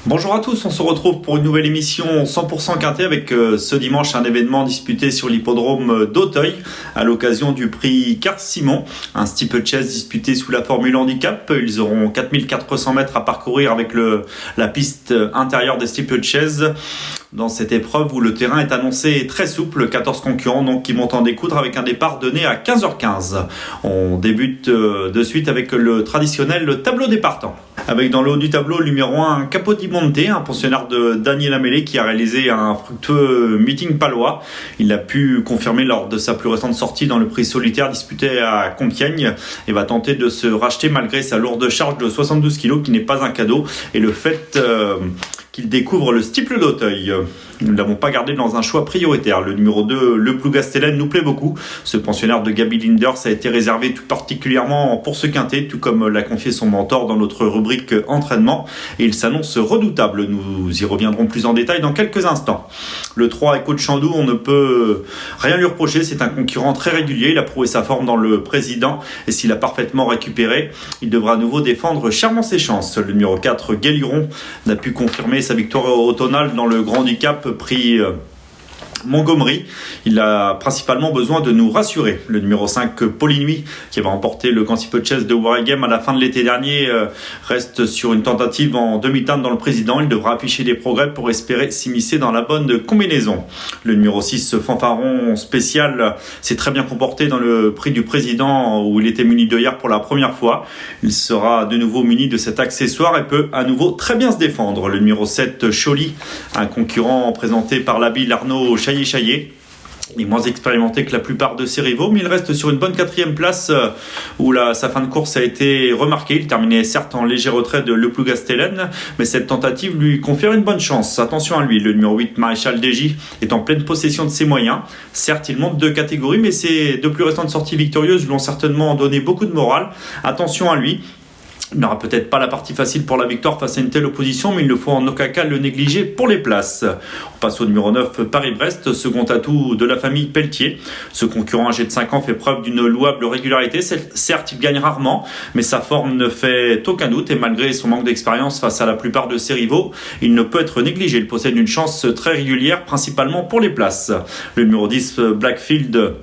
Bonjour à tous, on se retrouve pour une nouvelle émission 100% quintet avec ce dimanche un événement disputé sur l'hippodrome d'Auteuil à l'occasion du prix Carl Simon, un steeplechase disputé sous la formule handicap. Ils auront 4400 mètres à parcourir avec la piste intérieure des steeplechase. Dans cette épreuve où le terrain est annoncé très souple, 14 concurrents donc qui montent en découdre avec un départ donné à 15h15. On débute de suite avec le traditionnel tableau des partants. Avec dans le haut du tableau le numéro 1 Capodimonte, un pensionnaire de Daniel Amélé qui a réalisé un fructueux meeting palois. Il a pu confirmer lors de sa plus récente sortie dans le prix solitaire disputé à Compiègne et va tenter de se racheter malgré sa lourde charge de 72 kg qui n'est pas un cadeau et le fait qu'il découvre le steeple d'Auteuil. Nous ne l'avons pas gardé dans un choix prioritaire. Le numéro 2, le Plougastelène, nous plaît beaucoup. Ce pensionnaire de Gaby Linders a été réservé tout particulièrement pour ce quintet, tout comme l'a confié son mentor dans notre rubrique entraînement. Et il s'annonce redoutable. Nous y reviendrons plus en détail dans quelques instants. Le 3, Echo de Chandou, on ne peut rien lui reprocher. C'est un concurrent très régulier. Il a prouvé sa forme dans le président. Et s'il a parfaitement récupéré, il devra à nouveau défendre chèrement ses chances. Le numéro 4, Guéliron, n'a pu confirmer sa victoire automnale dans le Grand Handicap prix Montgomery. Il a principalement besoin de nous rassurer. Le numéro 5, Paulinuit, qui va remporter le Grand Steeplechase de Warringame à la fin de l'été dernier, reste sur une tentative en demi-teinte dans le président. Il devra afficher des progrès pour espérer s'immiscer dans la bonne combinaison. Le numéro 6, Fanfaron spécial, s'est très bien comporté dans le prix du président où il était muni d'œillères pour la première fois. Il sera de nouveau muni de cet accessoire et peut à nouveau très bien se défendre. Le numéro 7, Choly, un concurrent présenté par l'habile Arnaud Chaillet. Il est moins expérimenté que la plupart de ses rivaux, mais il reste sur une bonne 4e place où sa fin de course a été remarquée. Il terminait certes en léger retrait de Le Plougastelène, mais cette tentative lui confère une bonne chance. Attention à lui, le numéro 8, Maréchal Desgy, est en pleine possession de ses moyens. Certes, il monte de catégorie, mais ses deux plus récentes sorties victorieuses lui ont certainement donné beaucoup de morale. Attention à lui. Il n'aura peut-être pas la partie facile pour la victoire face à une telle opposition, mais il ne faut en aucun cas le négliger pour les places. On passe au numéro 9, Paris-Brest, second atout de la famille Pelletier. Ce concurrent âgé de 5 ans fait preuve d'une louable régularité. Certes, il gagne rarement, mais sa forme ne fait aucun doute. Et malgré son manque d'expérience face à la plupart de ses rivaux, il ne peut être négligé. Il possède une chance très régulière, principalement pour les places. Le numéro 10, Blackfield,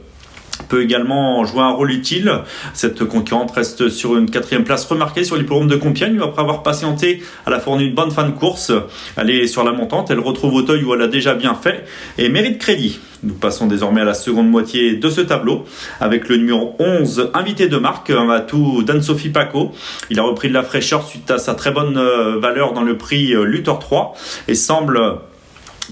peut également jouer un rôle utile. Cette concurrente reste sur une 4e place remarquée sur l'hippodrome de Compiègne où après avoir patienté, elle a fourni une bonne fin de course. Elle est sur la montante, elle retrouve Auteuil où elle a déjà bien fait et mérite crédit. Nous passons désormais à la seconde moitié de ce tableau avec le numéro 11, invité de marque, un atout d'Anne-Sophie Paco. Il a repris de la fraîcheur suite à sa très bonne valeur dans le prix Luthor 3 et semble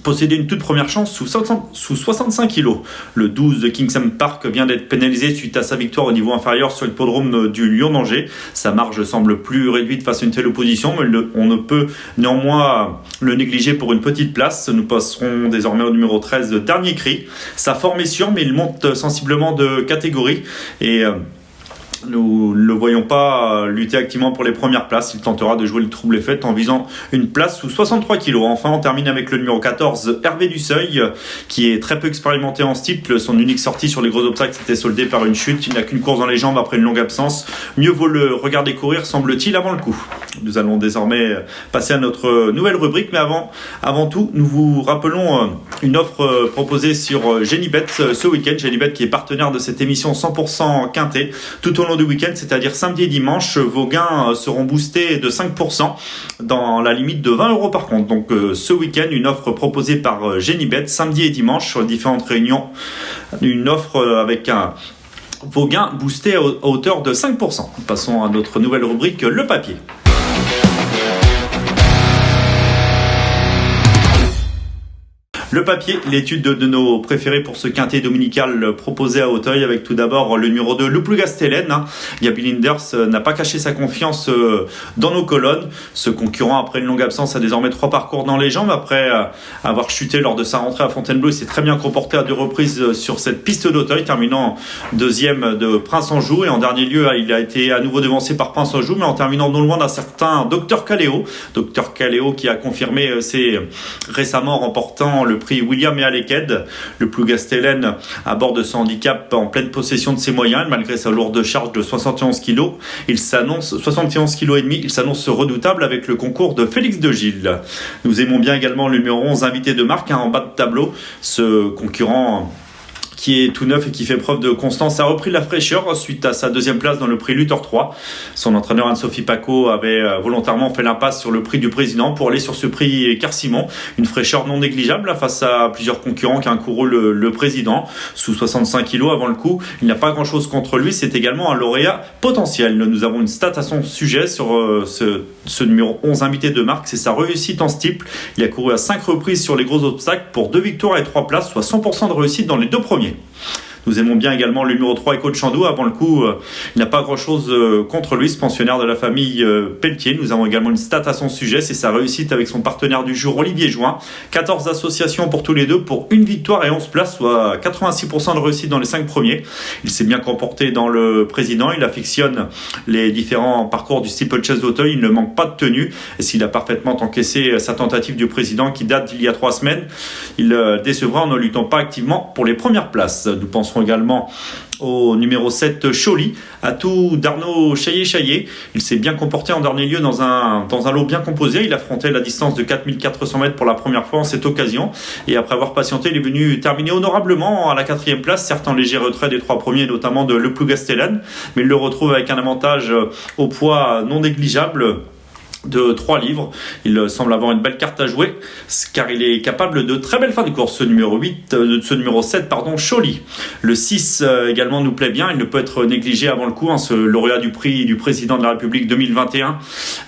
posséder une toute première chance sous 65 kg. Le 12 de Kingston Park vient d'être pénalisé suite à sa victoire au niveau inférieur sur l'hippodrome du Lion d'Angers. Sa marge semble plus réduite face à une telle opposition, mais on ne peut néanmoins le négliger pour une petite place. Nous passerons désormais au numéro 13, Dernier Cri. Sa forme est sûre, mais il monte sensiblement de catégorie et nous ne le voyons pas lutter activement pour les premières places. Il tentera de jouer le trouble et fête en visant une place sous 63 kg. Enfin, on termine avec le numéro 14, Hervé Duseuil, qui est très peu expérimenté en steeple. Son unique sortie sur les gros obstacles s'était soldée par une chute. Il n'a qu'une course dans les jambes après une longue absence. Mieux vaut le regarder courir, semble-t-il, avant le coup. Nous allons désormais passer à notre nouvelle rubrique, mais avant tout, nous vous rappelons une offre proposée sur Genibet ce week-end. Genibet qui est partenaire de cette émission 100% quintet tout au long du week-end, c'est-à-dire samedi et dimanche. Vos gains seront boostés de 5% dans la limite de 20 € par contre. Donc ce week-end, une offre proposée par Genibet samedi et dimanche sur différentes réunions. Une offre avec vos gains boostés à hauteur de 5%. Passons à notre nouvelle rubrique, le papier. Le papier, l'étude de nos préférés pour ce quintet dominical proposé à Auteuil avec tout d'abord le numéro 2, le Plougastelène. Gaby Linders n'a pas caché sa confiance dans nos colonnes. Ce concurrent, après une longue absence, a désormais 3 parcours dans les jambes. Après avoir chuté lors de sa rentrée à Fontainebleau, il s'est très bien comporté à 2 reprises sur cette piste d'Auteuil, terminant 2e de Prince-Anjou. Et en dernier lieu, il a été à nouveau devancé par Prince-Anjou, mais en terminant non loin d'un certain Dr Caléo. Dr Caléo qui a confirmé récemment remportant le prix William et Aleked. Le Plougastel à bord de son handicap en pleine possession de ses moyens, malgré sa lourde charge de 71 kg. Il s'annonce 71 kg et demi. Il s'annonce redoutable avec le concours de Félix de Gilles. Nous aimons bien également le numéro 11 invité de marque en bas de tableau. Ce concurrent qui est tout neuf et qui fait preuve de constance, a repris de la fraîcheur suite à sa deuxième place dans le prix Luthor 3. Son entraîneur Anne-Sophie Paco avait volontairement fait l'impasse sur le prix du président pour aller sur ce prix Carcimon. Une fraîcheur non négligeable face à plusieurs concurrents qui encourent le président. Sous 65 kg avant le coup, il n'y a pas grand-chose contre lui. C'est également un lauréat potentiel. Nous avons une stat à son sujet sur ce numéro 11 invité de marque. C'est sa réussite en steeple. Il a couru à 5 reprises sur les gros obstacles pour 2 victoires et 3 places, soit 100% de réussite dans les 2 premiers. Nous aimons bien également le numéro 3 Echo de Chandou. Avant le coup, il n'y a pas grand-chose contre lui, ce pensionnaire de la famille Pelletier. Nous avons également une stat à son sujet, c'est sa réussite avec son partenaire du jour, Olivier Join. 14 associations pour tous les deux, pour 1 victoire et 11 places, soit 86% de réussite dans les 5 premiers. Il s'est bien comporté dans le président, il affectionne les différents parcours du steeplechase d'Auteuil, il ne manque pas de tenue. Et s'il a parfaitement encaissé sa tentative du président qui date d'il y a 3 semaines, il décevra en ne luttant pas activement pour les premières places. Nous pensons également au numéro 7 Choli, atout d'Arnaud Chaillet. Il s'est bien comporté en dernier lieu dans un lot bien composé. Il affrontait la distance de 4400 mètres pour la première fois en cette occasion. Et après avoir patienté, il est venu terminer honorablement à la 4e place, certes en léger retrait des 3 premiers, notamment de Le Plougastel, mais il le retrouve avec un avantage au poids non négligeable de 3 livres. Il semble avoir une belle carte à jouer car il est capable de très belles fins de course. Ce numéro 7 Choli. Le 6 également nous plaît bien, il ne peut être négligé avant le coup. Ce lauréat du prix du président de la République 2021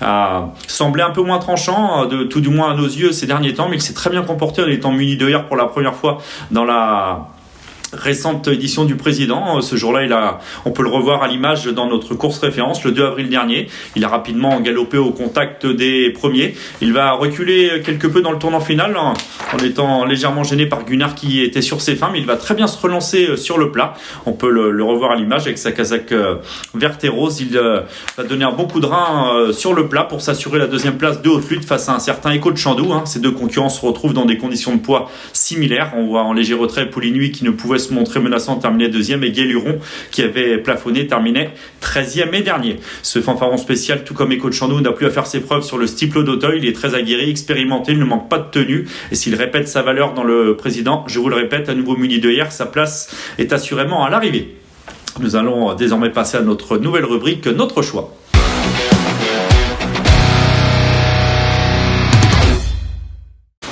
a semblé un peu moins tranchant, tout du moins à nos yeux ces derniers temps, mais il s'est très bien comporté en étant muni de hier pour la première fois dans la récente édition du président. Ce jour-là, on peut le revoir à l'image dans notre course référence le 2 avril dernier. Il a rapidement galopé au contact des premiers. Il va reculer quelque peu dans le tournant final en étant légèrement gêné par Gunnar qui était sur ses fins, mais il va très bien se relancer sur le plat. On peut le revoir à l'image avec sa casaque verte et rose. Il va donner un bon coup de rein sur le plat pour s'assurer la 2e place de haute lutte face à un certain Echo de Chandou. Ces deux concurrents se retrouvent dans des conditions de poids similaires. On voit en léger retrait Poulinui qui ne pouvait se montrer menaçant, terminait 2e, et Guéluron qui avait plafonné, terminait 13e et dernier. Ce fanfaron spécial, tout comme Echo de Chandou, n'a plus à faire ses preuves sur le steeple d'Auteuil. Il est très aguerri, expérimenté, il ne manque pas de tenue, et s'il répète sa valeur dans le président, je vous le répète, à nouveau muni de hier, sa place est assurément à l'arrivée. Nous allons désormais passer à notre nouvelle rubrique, notre choix.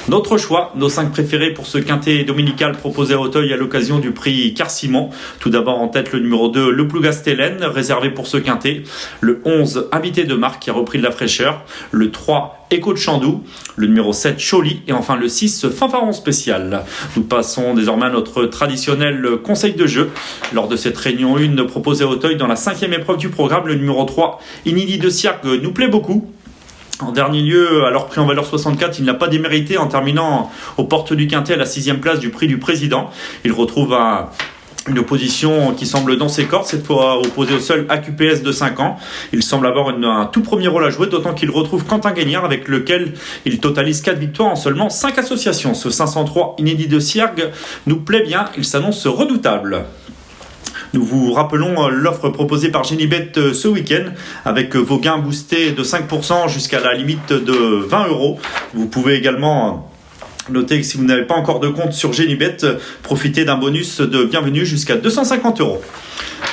Notre choix, nos 5 préférés pour ce quintet dominical proposé à Auteuil à l'occasion du prix Carcimon. Tout d'abord en tête le numéro 2, Le Plougastel, réservé pour ce quintet. Le 11, Invité de marque, qui a repris de la fraîcheur. Le 3, Echo de Chandou. Le numéro 7, Choli. Et enfin le 6, Fanfaron spécial. Nous passons désormais à notre traditionnel conseil de jeu. Lors de cette réunion 1 proposée à Auteuil dans la 5e épreuve du programme, le numéro 3, Inédit de Cirque, nous plaît beaucoup. En dernier lieu, alors pris en valeur 64, il n'a pas démérité en terminant aux portes du quintet à la 6e place du prix du président. Il retrouve une opposition qui semble dans ses cordes, cette fois opposée au seul AQPS de 5 ans. Il semble avoir un tout premier rôle à jouer, d'autant qu'il retrouve Quentin Gagnard avec lequel il totalise 4 victoires en seulement 5 associations. Ce 503 Inédit de Siergue nous plaît bien, il s'annonce redoutable. Nous vous rappelons l'offre proposée par Genibet ce week-end avec vos gains boostés de 5% jusqu'à la limite de 20 €. Vous pouvez également noter que si vous n'avez pas encore de compte sur Genibet, profitez d'un bonus de bienvenue jusqu'à 250 €.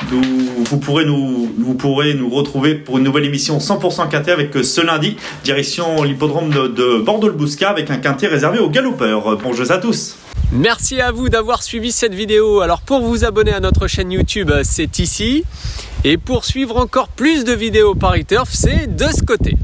Vous pourrez nous retrouver pour une nouvelle émission 100% quintet avec ce lundi, direction l'hippodrome de Bordeaux-le-Bouscat avec un quintet réservé aux galopeurs. Bonjour à tous. Merci à vous d'avoir suivi cette vidéo. Alors pour vous abonner à notre chaîne YouTube, c'est ici. Et pour suivre encore plus de vidéos Paris Turf, c'est de ce côté.